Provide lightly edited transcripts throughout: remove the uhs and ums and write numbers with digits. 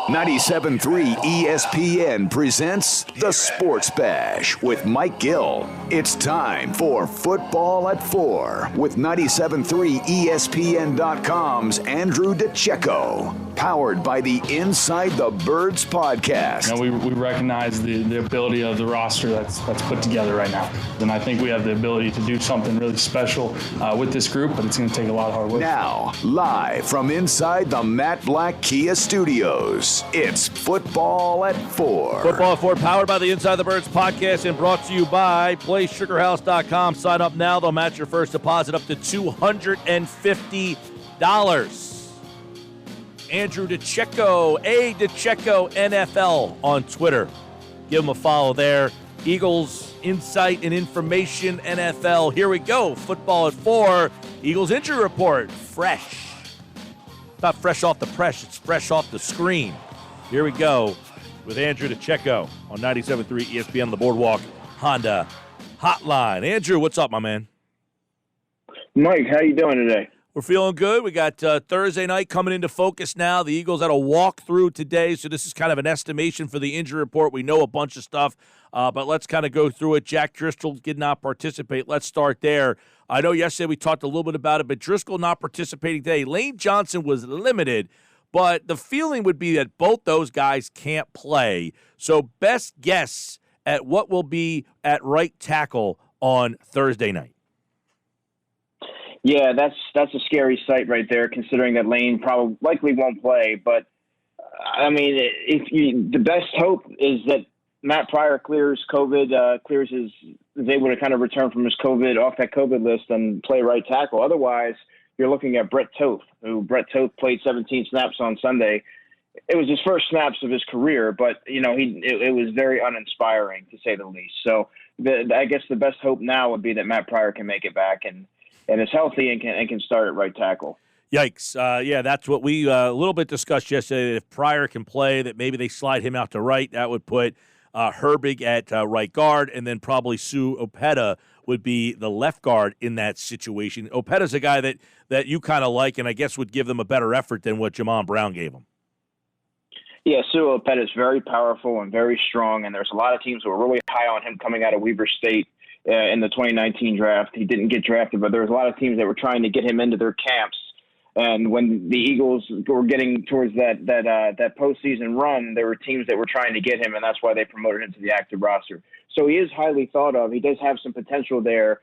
97.3 ESPN presents The Sports Bash with Mike Gill. It's time for Football at 4 with 97.3 ESPN.com's Andrew DiCecco. Powered by the Inside the Birds podcast. We recognize the ability of the roster that's put together right now. And I think we have the ability to do something really special with this group, but it's going to take a lot of hard work. Now, live from inside the Matt Black Kia Studios, it's Football at 4. Football at 4, powered by the Inside the Birds podcast and brought to you by PlaySugarHouse.com. Sign up now. They'll match your first deposit up to $250. Andrew DiCecco, DiCecco NFL on Twitter. Give him a follow there. Eagles Insight and Information NFL. Here we go. Football at 4. Eagles injury report. Fresh. Not fresh off the press. It's fresh off the screen. Here we go with Andrew DiCecco on 97.3 ESPN, the Boardwalk Honda Hotline. Andrew, what's up, my man? Mike, how you doing today? We're feeling good. We got Thursday night coming into focus now. The Eagles had a walkthrough today, so this is kind of an estimation for the injury report. We know a bunch of stuff, but let's kind of go through it. Jack Driscoll did not participate. Let's start there. I know yesterday we talked a little bit about it, but Driscoll not participating today. Lane Johnson was limited, but the feeling would be that both those guys can't play. So best guess at what will be at right tackle on Thursday night. Yeah, that's a scary sight right there, considering that Lane likely won't play. But I mean, the best hope is that Matt Pryor clears COVID, is able to kind of return from his off that COVID list and play right tackle. Otherwise, you're looking at Brett Toth, Brett Toth played 17 snaps on Sunday. It was his first snaps of his career, but it was very uninspiring to say the least. So I guess the best hope now would be that Matt Pryor can make it back and is healthy and can start at right tackle. Yikes. Yeah, that's what we a little bit discussed yesterday. If Pryor can play, that maybe they slide him out to right. That would put Herbig at right guard, and then probably Sue Opeta would be the left guard in that situation. Opeta's a guy that you kind of like, and I guess would give them a better effort than what Jamon Brown gave them. Yeah, Sue Opeta is very powerful and very strong, and there's a lot of teams who are really high on him coming out of Weber State. In the 2019 draft. He didn't get drafted, but there was a lot of teams that were trying to get him into their camps. And when the Eagles were getting towards that postseason run, there were teams that were trying to get him, and that's why they promoted him to the active roster. So he is highly thought of. He does have some potential there.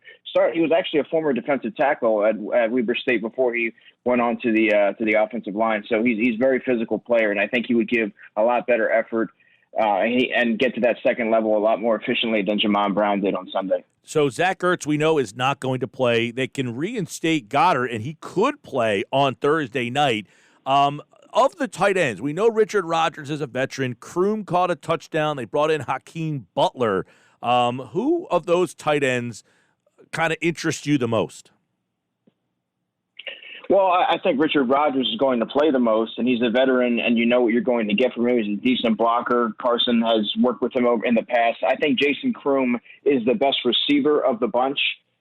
He was actually a former defensive tackle at Weber State before he went on to the offensive line. So he's a very physical player, and I think he would give a lot better effort and get to that second level a lot more efficiently than Jamon Brown did on Sunday. So Zach Ertz, we know, is not going to play. They can reinstate Goddard, and he could play on Thursday night. Of the tight ends, we know Richard Rodgers is a veteran. Crooms caught a touchdown. They brought in Hakeem Butler. Who of those tight ends kind of interests you the most? Well, I think Richard Rodgers is going to play the most, and he's a veteran, and you know what you're going to get from him. He's a decent blocker. Carson has worked with him over in the past. I think Jason Crooms is the best receiver of the bunch.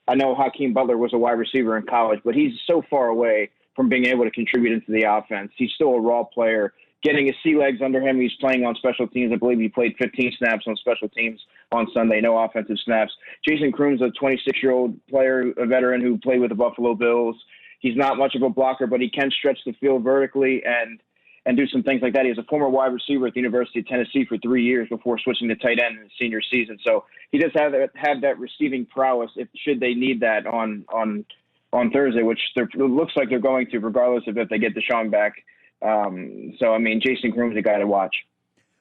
I know Hakeem Butler was a wide receiver in college, but he's so far away from being able to contribute into the offense. He's still a raw player. Getting his sea legs under him, he's playing on special teams. I believe he played 15 snaps on special teams on Sunday, no offensive snaps. Jason Crooms, a 26-year-old player, a veteran who played with the Buffalo Bills. He's not much of a blocker, but he can stretch the field vertically and do some things like that. He was a former wide receiver at the University of Tennessee for 3 years before switching to tight end in his senior season. So he does have that receiving prowess should they need that on Thursday, which it looks like they're going to, regardless of if they get Deshaun back. So, I mean, Jason Crooms is a guy to watch.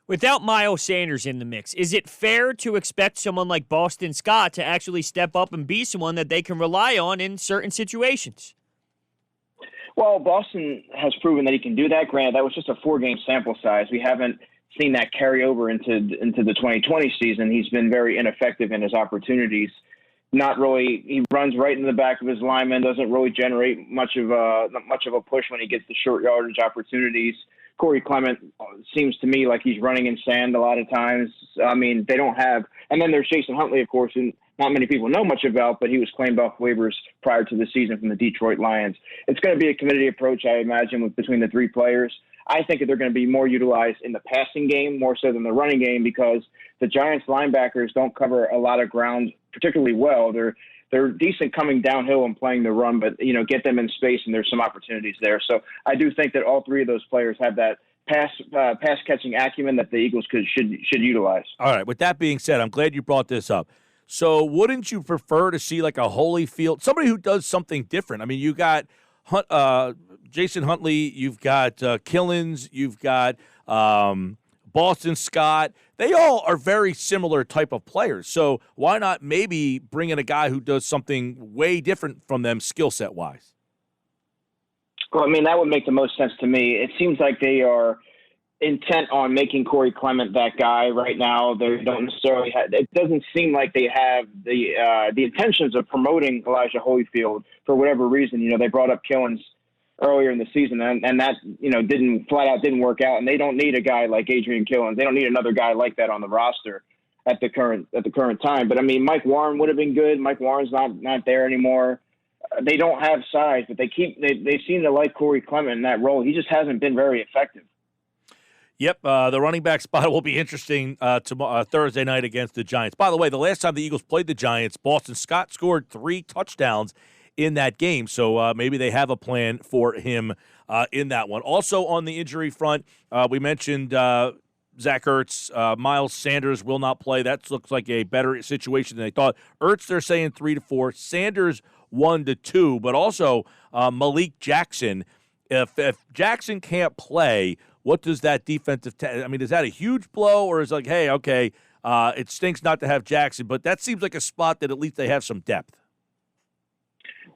Without Miles Sanders in the mix, is it fair to expect someone like Boston Scott to actually step up and be someone that they can rely on in certain situations? Well, Boston has proven that he can do that. Granted, that was just a 4-game sample size. We haven't seen that carry over into the 2020 season. He's been very ineffective in his opportunities. He runs right in the back of his lineman, doesn't really generate much of a push when he gets the short yardage opportunities. Corey Clement seems to me like he's running in sand a lot of times. I mean, they don't have – and then there's Jason Huntley, of course, who not many people know much about, but he was claimed off waivers prior to the season from the Detroit Lions. It's going to be a committee approach, I imagine, between the three players. I think that they're going to be more utilized in the passing game more so than the running game because the Giants linebackers don't cover a lot of ground particularly well. They're decent coming downhill and playing the run, but, get them in space and there's some opportunities there. So I do think that all three of those players have that pass catching acumen that the Eagles should utilize. All right. With that being said, I'm glad you brought this up. So wouldn't you prefer to see like a Holyfield, somebody who does something different? I mean, you got Jason Huntley, you've got Killins, you've got Boston Scott. They all are very similar type of players. So why not maybe bring in a guy who does something way different from them skill set wise? Well, I mean, that would make the most sense to me. It seems like they are intent on making Corey Clement that guy right now. They don't necessarily have, it doesn't seem like they have the intentions of promoting Elijah Holyfield for whatever reason. They brought up Killins earlier in the season and that, didn't work out. And they don't need a guy like Adrian Killins. They don't need another guy like that on the roster at the current time. But I mean, Mike Warren would have been good. Mike Warren's not there anymore. They don't have size, but they seem to like Corey Clement in that role. He just hasn't been very effective. Yep, the running back spot will be interesting Thursday night against the Giants. By the way, the last time the Eagles played the Giants, Boston Scott scored 3 touchdowns in that game, so maybe they have a plan for him in that one. Also on the injury front, we mentioned Zach Ertz. Miles Sanders will not play. That looks like a better situation than they thought. Ertz, they're saying 3 to 4. Sanders 1 to 2, but also Malik Jackson. If Jackson can't play, what does that defensive I mean, is that a huge blow, or is it like, hey, okay, it stinks not to have Jackson, but that seems like a spot that at least they have some depth?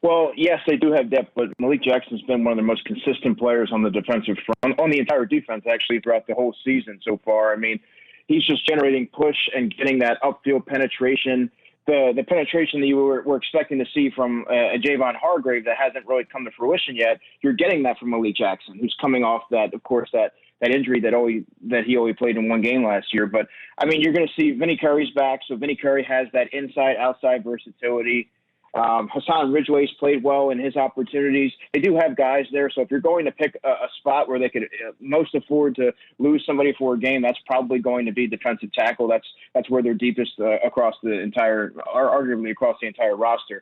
Well, yes, they do have depth, but Malik Jackson's been one of the most consistent players on the defensive front, on the entire defense, actually, throughout the whole season so far. I mean, he's just generating push and getting that upfield penetration. The penetration that you were expecting to see from a Javon Hargrave that hasn't really come to fruition yet, you're getting that from Malik Jackson, who's coming off that, of course, that injury that he only played in one game last year. But, I mean, you're going to see Vinny Curry's back, so Vinny Curry has that inside-outside versatility. Hassan Ridgeway's played well in his opportunities. They do have guys there, so if you're going to pick a spot where they could most afford to lose somebody for a game, that's probably going to be defensive tackle. That's where they're deepest across the entire, or arguably across the entire roster.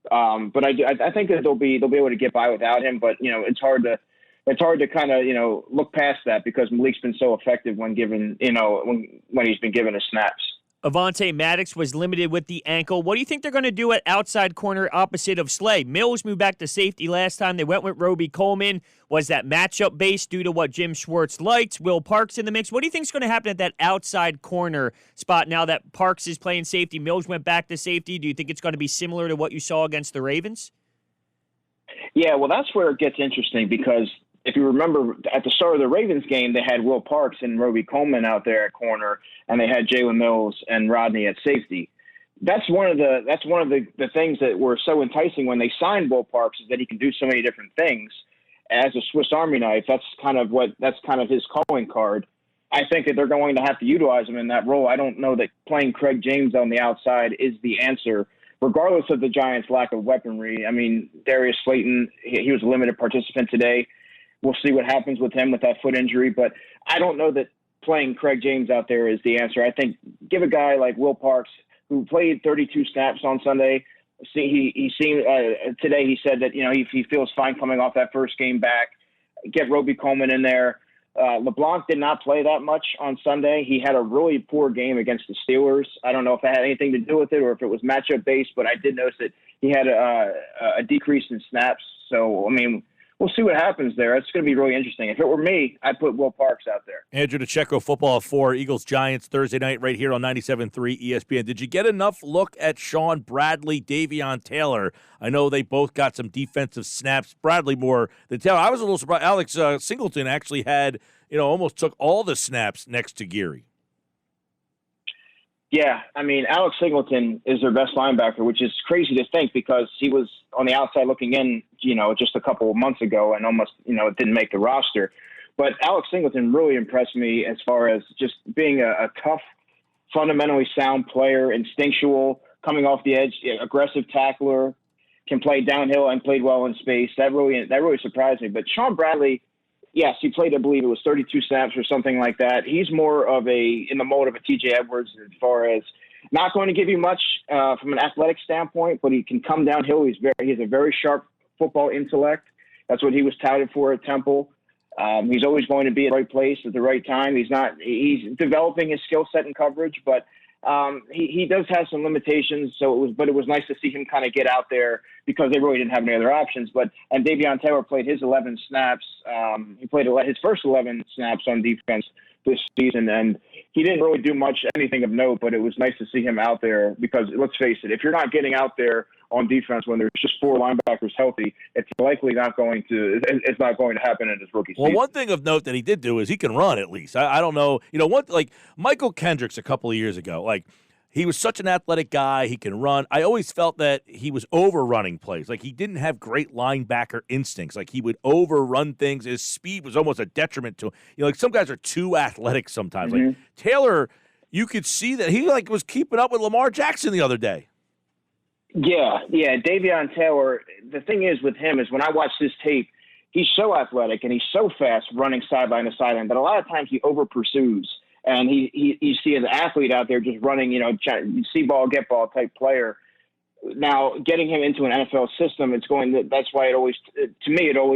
But I think that they'll be able to get by without him. But it's hard to kind of look past that because Malik's been so effective when given when he's been given his snaps. Avonte Maddox was limited with the ankle. What do you think they're going to do at outside corner opposite of Slay? Mills moved back to safety last time. They went with Roby Coleman. Was that matchup based due to what Jim Schwartz liked? Will Parks in the mix? What do you think is going to happen at that outside corner spot now that Parks is playing safety? Mills went back to safety. Do you think it's going to be similar to what you saw against the Ravens? Yeah, well, that's where it gets interesting because if you remember, at the start of the Ravens game, they had Will Parks and Roby Coleman out there at corner, and they had Jalen Mills and Rodney at safety. That's one of the things that were so enticing when they signed Will Parks is that he can do so many different things as a Swiss Army knife. That's kind of his calling card. I think that they're going to have to utilize him in that role. I don't know that playing Craig James on the outside is the answer, regardless of the Giants' lack of weaponry. I mean, Darius Slayton, he was a limited participant today. We'll see what happens with him with that foot injury, but I don't know that playing Craig James out there is the answer. I think give a guy like Will Parks, who played 32 snaps on Sunday. He seemed today. He said that he feels fine coming off that first game back. Get Roby Coleman in there. LeBlanc did not play that much on Sunday. He had a really poor game against the Steelers. I don't know if that had anything to do with it or if it was matchup based, but I did notice that he had a decrease in snaps. So I mean, we'll see what happens there. It's going to be really interesting. If it were me, I'd put Will Parks out there. Andrew DiCecco, Football at 4, Eagles-Giants, Thursday night right here on 97.3 ESPN. Did you get enough look at Sean Bradley, Davion Taylor? I know they both got some defensive snaps. Bradley more than Taylor. I was a little surprised. Alex Singleton actually had, almost took all the snaps next to Geary. Yeah, I mean, Alex Singleton is their best linebacker, which is crazy to think because he was on the outside looking in, just a couple of months ago and almost, it didn't make the roster. But Alex Singleton really impressed me as far as just being a tough, fundamentally sound player, instinctual, coming off the edge, aggressive tackler, can play downhill and played well in space. That really surprised me. But Sean Bradley, yes, he played, I believe it was 32 snaps or something like that. He's more of in the mold of a TJ Edwards as far as not going to give you much from an athletic standpoint, but he can come downhill. He has a very sharp football intellect. That's what he was touted for at Temple. He's always going to be at the right place at the right time. He's developing his skill set and coverage, but he does have some limitations. But it was nice to see him kind of get out there because they really didn't have any other options. And Davion Taylor played his 11 snaps. He played his first 11 snaps on defense this season, and he didn't really do anything of note, but it was nice to see him out there because let's face it, if you're not getting out there on defense when there's just 4 linebackers healthy, it's not going to happen in his rookie season. Well, one thing of note that he did do is he can run at least. I don't know, like Michael Kendricks a couple of years ago, like he was such an athletic guy, he can run. I always felt that he was overrunning plays. Like he didn't have great linebacker instincts. Like he would overrun things. His speed was almost a detriment to him. Like some guys are too athletic sometimes. Mm-hmm. Like Taylor, you could see that he was keeping up with Lamar Jackson the other day. Yeah. Davion Taylor, the thing is with him is when I watch this tape, he's so athletic and he's so fast running sideline to sideline that a lot of times he over pursues. And you see an athlete out there just running, see ball, get ball type player. Now, getting him into an NFL system, that's why it always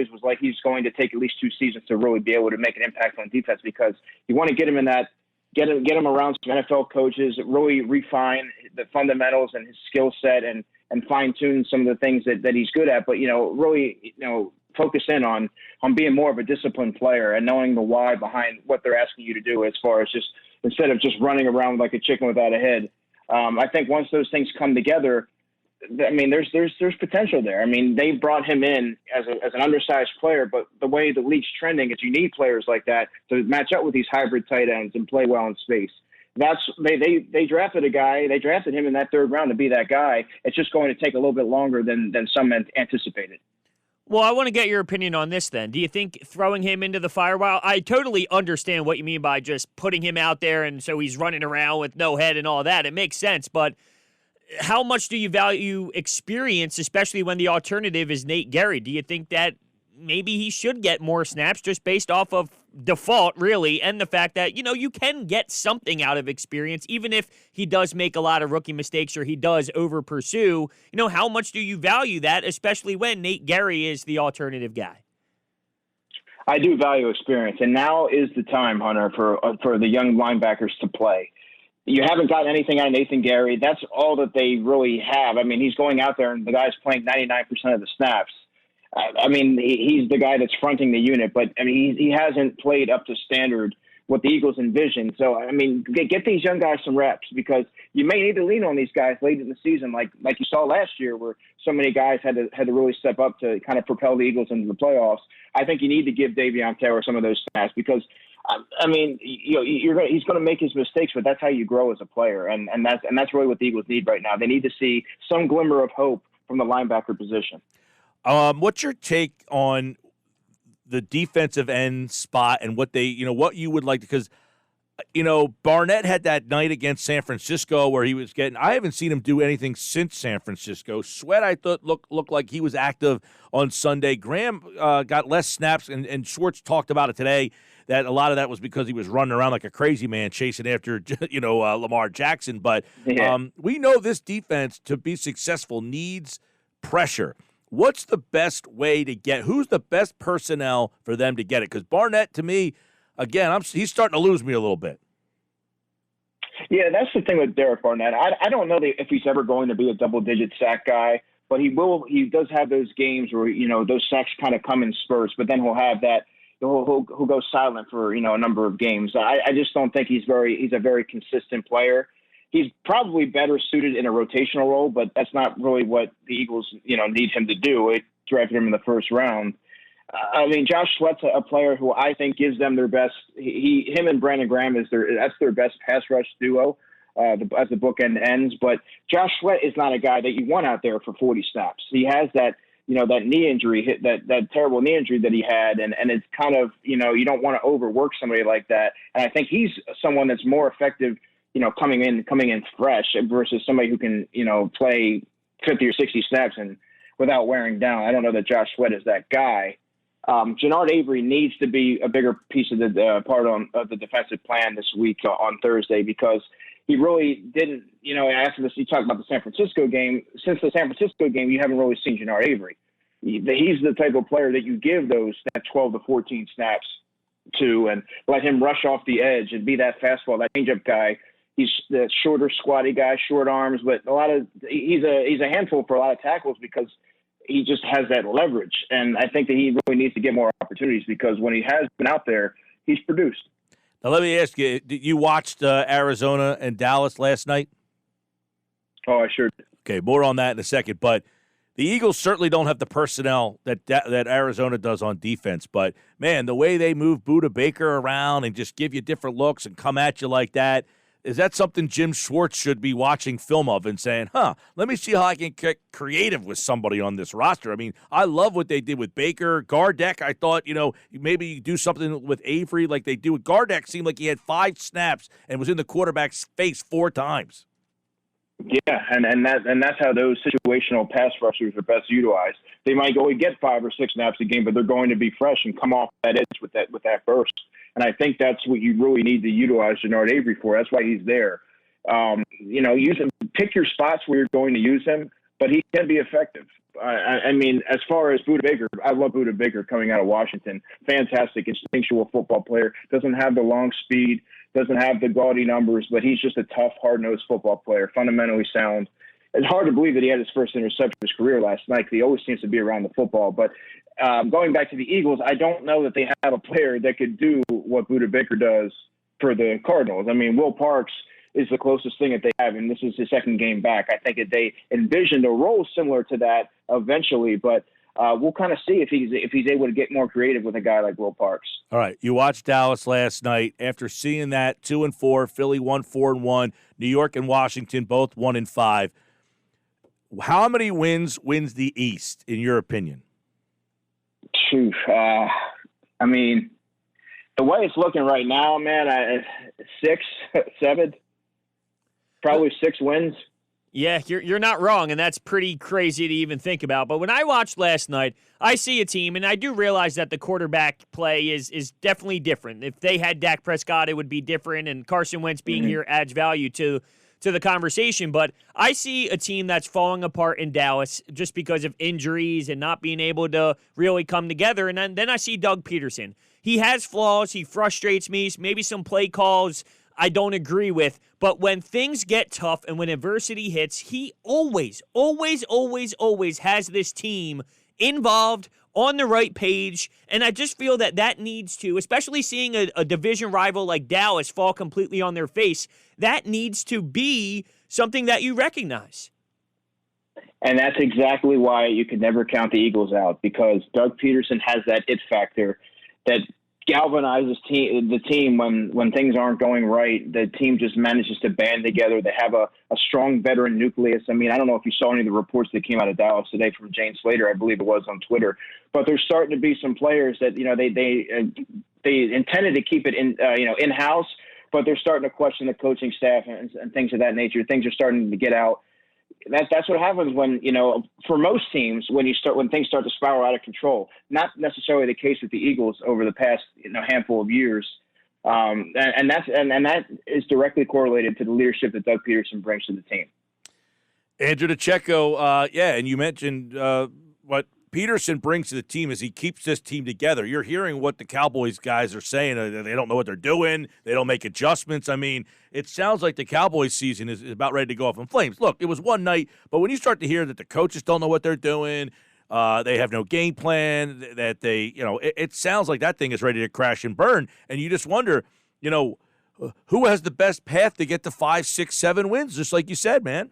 was like he's going to take at least 2 seasons to really be able to make an impact on defense because you want to get him in that, get him around some NFL coaches, really refine the fundamentals and his skill set and fine tune some of the things that he's good at. But, really, focus in on being more of a disciplined player and knowing the why behind what they're asking you to do as far as just instead of just running around like a chicken without a head. I think once those things come together, I mean, there's potential there. I mean, they brought him in as an undersized player, but the way the league's trending is you need players like that to match up with these hybrid tight ends and play well in space. They drafted a guy. They drafted him in that 3rd round to be that guy. It's just going to take a little bit longer than some anticipated. Well, I want to get your opinion on this then. Do you think throwing him into the fire, while I totally understand what you mean by just putting him out there and so he's running around with no head and all that, it makes sense, but how much do you value experience, especially when the alternative is Nate Gerry? Do you think that maybe he should get more snaps just based off of default, really, and the fact that, you can get something out of experience, even if he does make a lot of rookie mistakes or he does over-pursue? How much do you value that, especially when Nate Gerry is the alternative guy? I do value experience, and now is the time, Hunter, for the young linebackers to play. You haven't gotten anything out of Nathan Gerry. That's all that they really have. I mean, he's going out there, and the guy's playing 99% of the snaps. I mean, he's the guy that's fronting the unit, but I mean, he hasn't played up to standard what the Eagles envisioned. So, I mean, get these young guys some reps because you may need to lean on these guys late in the season, like you saw last year, where so many guys had to really step up to kind of propel the Eagles into the playoffs. I think you need to give Davion Taylor some of those snaps because, I mean, he's going to make his mistakes, but that's how you grow as a player, and that's really what the Eagles need right now. They need to see some glimmer of hope from the linebacker position. What's your take on the defensive end spot and what what you would like to, because, Barnett had that night against San Francisco where he was I haven't seen him do anything since San Francisco. Sweat, I thought, looked like he was active on Sunday. Graham got less snaps, and Schwartz talked about it today, that a lot of that was because he was running around like a crazy man chasing after, Lamar Jackson. But we know this defense, to be successful, needs pressure. What's the best way to who's the best personnel for them to get it? Because Barnett, to me, again, he's starting to lose me a little bit. Yeah, that's the thing with Derek Barnett. I don't know if he's ever going to be a double-digit sack guy, but he will. He does have those games where those sacks kind of come in spurts, but then he'll have that. He'll go silent for a number of games. I just don't think he's a very consistent player. He's probably better suited in a rotational role, but that's not really what the Eagles, need him to do. It drafted him in the 1st round. I mean, Josh Sweat's a player who I think gives them their best. Him and Brandon Graham that's their best pass rush duo as the bookend ends. But Josh Sweat is not a guy that you want out there for 40 snaps. He has that, that knee injury, that terrible knee injury that he had, and it's kind of, you don't want to overwork somebody like that. And I think he's someone that's more effective, coming in fresh versus somebody who can, play 50 or 60 snaps and without wearing down. I don't know that Josh Sweat is that guy. Jannard Avery needs to be a bigger piece of the part of the defensive plan this week on Thursday, because he really didn't, after this, you talk about the San Francisco game. Since the San Francisco game, you haven't really seen Jannard Avery. He's the type of player that you give that 12 to 14 snaps to and let him rush off the edge and be that fastball, that changeup guy. He's the shorter, squatty guy, short arms, but he's a handful for a lot of tackles because he just has that leverage. And I think that he really needs to get more opportunities, because when he has been out there, he's produced. Now, let me ask you, you watched Arizona and Dallas last night? Oh, I sure did. Okay, more on that in a second. But the Eagles certainly don't have the personnel that Arizona does on defense. But, man, the way they move Budda Baker around and just give you different looks and come at you like that, is that something Jim Schwartz should be watching film of and saying, let me see how I can get creative with somebody on this roster? I mean, I love what they did with Baker. Gardeck, I thought, maybe you do something with Avery like they do with Gardeck. Seemed like he had 5 snaps and was in the quarterback's face 4 times. Yeah, and that's how those situational pass rushers are best utilized. They might only get 5 or 6 snaps a game, but they're going to be fresh and come off that edge with that burst. And I think that's what you really need to utilize Jannard Avery for. That's why he's there. Use him, pick your spots where you're going to use him, but he can be effective. I mean, as far as Budda Baker, I love Budda Baker coming out of Washington. Fantastic, instinctual football player. Doesn't have the long speed, doesn't have the gaudy numbers, but he's just a tough, hard-nosed football player, fundamentally sound. It's hard to believe that he had his first interception of his career last night, because he always seems to be around the football. But going back to the Eagles, I don't know that they have a player that could do what Budda Baker does for the Cardinals. I mean, Will Parks is the closest thing that they have, and this is his second game back. I think that they envisioned a role similar to that eventually, but we'll kind of see if he's able to get more creative with a guy like Will Parks. All right, you watched Dallas last night. After seeing that 2-4, Philly 1-4-1, New York and Washington both 1-5. How many wins the East, in your opinion? I mean, the way it's looking right now, man, 6, 7, probably 6 wins. Yeah, you're not wrong, and that's pretty crazy to even think about. But when I watched last night, I see a team, and I do realize that the quarterback play is definitely different. If they had Dak Prescott, it would be different, and Carson Wentz being here adds value to the conversation. But I see a team that's falling apart in Dallas just because of injuries and not being able to really come together. And then I see Doug Peterson. He has flaws. He frustrates me. Maybe some play calls I don't agree with. But when things get tough and when adversity hits, he always has this team involved, on the right page. And I just feel that needs to, especially seeing a division rival like Dallas fall completely on their face, that needs to be something that you recognize. And that's exactly why you can never count the Eagles out, because Doug Peterson has that it factor that galvanizes the team when things aren't going right. The team just manages to band together. They have a strong veteran nucleus. I mean, I don't know if you saw any of the reports that came out of Dallas today from Jane Slater, I believe it was, on Twitter, but there's starting to be some players that, they intended to keep it in-house, but they're starting to question the coaching staff and things of that nature. Things are starting to get out. That's what happens when, for most teams, when things start to spiral out of control. Not necessarily the case with the Eagles over the past handful of years, and that is directly correlated to the leadership that Doug Peterson brings to the team. Andrew DiCecco, and you mentioned what Peterson brings to the team is he keeps this team together. You're hearing what the Cowboys guys are saying. They don't know what they're doing. They don't make adjustments. I mean, it sounds like the Cowboys season is about ready to go off in flames. Look, it was one night, but when you start to hear that the coaches don't know what they're doing, they have no game plan, that they, it sounds like that thing is ready to crash and burn. And you just wonder, who has the best path to get to 5, 6, 7 wins, just like you said, man.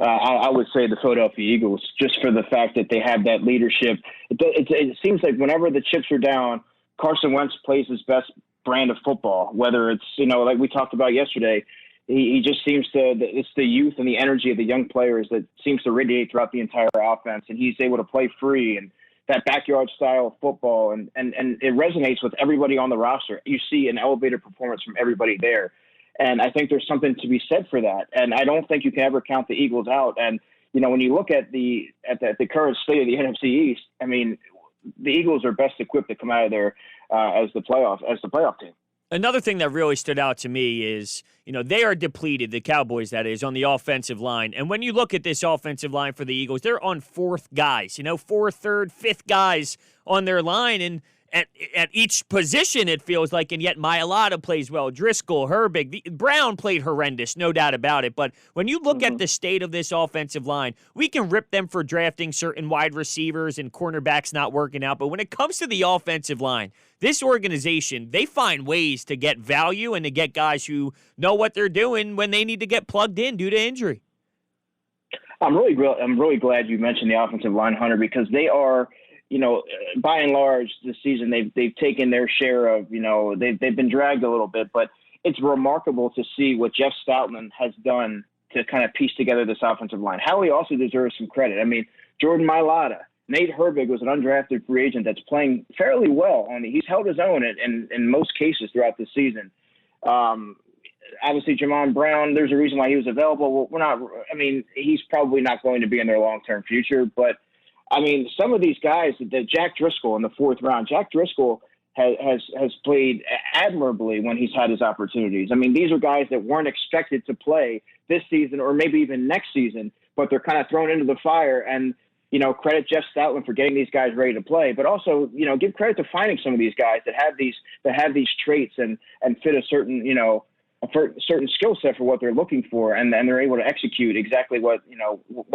I would say the Philadelphia Eagles, just for the fact that they have that leadership. It seems like whenever the chips are down, Carson Wentz plays his best brand of football, whether it's, like we talked about yesterday, he just seems to, it's the youth and the energy of the young players that seems to radiate throughout the entire offense, and he's able to play free and that backyard style of football, and it resonates with everybody on the roster. You see an elevated performance from everybody there. And I think there's something to be said for that. And I don't think you can ever count the Eagles out. And, when you look at the current state of the NFC East, I mean, the Eagles are best equipped to come out of there as the playoff team. Another thing that really stood out to me is, they are depleted, the Cowboys, that is, on the offensive line. And when you look at this offensive line for the Eagles, they're on fourth guys, fourth, third, fifth guys on their line. And at each position, it feels like, and yet Mailata plays well. Driscoll, Herbig, Brown played horrendous, no doubt about it. But when you look at the state of this offensive line, we can rip them for drafting certain wide receivers and cornerbacks not working out. But when it comes to the offensive line, this organization, they find ways to get value and to get guys who know what they're doing when they need to get plugged in due to injury. I'm really glad you mentioned the offensive line, Hunter, because they are, by and large this season, they've taken their share of, they've been dragged a little bit, but it's remarkable to see what Jeff Stoutland has done to kind of piece together this offensive line. Howie also deserves some credit. I mean, Jordan Mailata, Nate Herbig was an undrafted free agent that's playing fairly well. He's held his own in most cases throughout the season. Obviously, Jamon Brown, there's a reason why he was available. He's probably not going to be in their long-term future, but some of these guys, Jack Driscoll in the fourth round, Jack Driscoll has played admirably when he's had his opportunities. These are guys that weren't expected to play this season or maybe even next season, but they're kind of thrown into the fire. And, credit Jeff Stoutland for getting these guys ready to play, but also, give credit to finding some of these guys that have these traits and fit a certain, a certain skill set for what they're looking for, and they're able to execute exactly what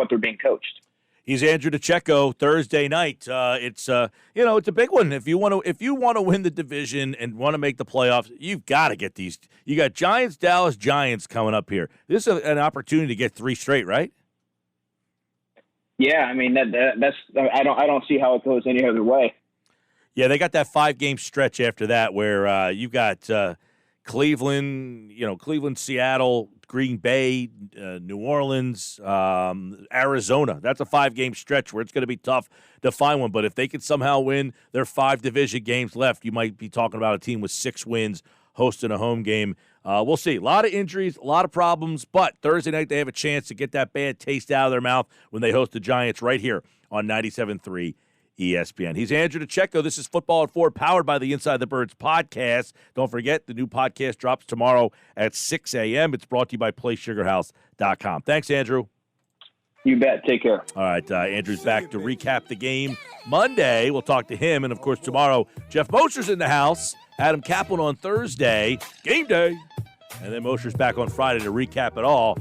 they're being coached. He's Andrew DiCecco. Thursday night. It's a big one. If you want to win the division and want to make the playoffs, you've got to get these. You got Giants, Dallas, Giants coming up here. This is an opportunity to get 3 straight, right? Yeah, that's I don't see how it goes any other way. Yeah, they got that 5-game stretch after that where you've got Cleveland, Seattle, Green Bay, New Orleans, Arizona. That's a 5-game stretch where it's going to be tough to find one. But if they could somehow win their 5 division games left, you might be talking about a team with 6 wins hosting a home game. We'll see. A lot of injuries, a lot of problems. But Thursday night they have a chance to get that bad taste out of their mouth when they host the Giants right here on 97.3 ESPN. He's Andrew DiCecco. This is Football at 4, powered by the Inside the Birds podcast. Don't forget, the new podcast drops tomorrow at 6 a.m. It's brought to you by PlaySugarHouse.com. Thanks, Andrew. You bet. Take care. All right, Andrew's back to recap the game Monday. We'll talk to him. And, of course, tomorrow, Jeff Mosher's in the house. Adam Kaplan on Thursday. Game day. And then Mosher's back on Friday to recap it all.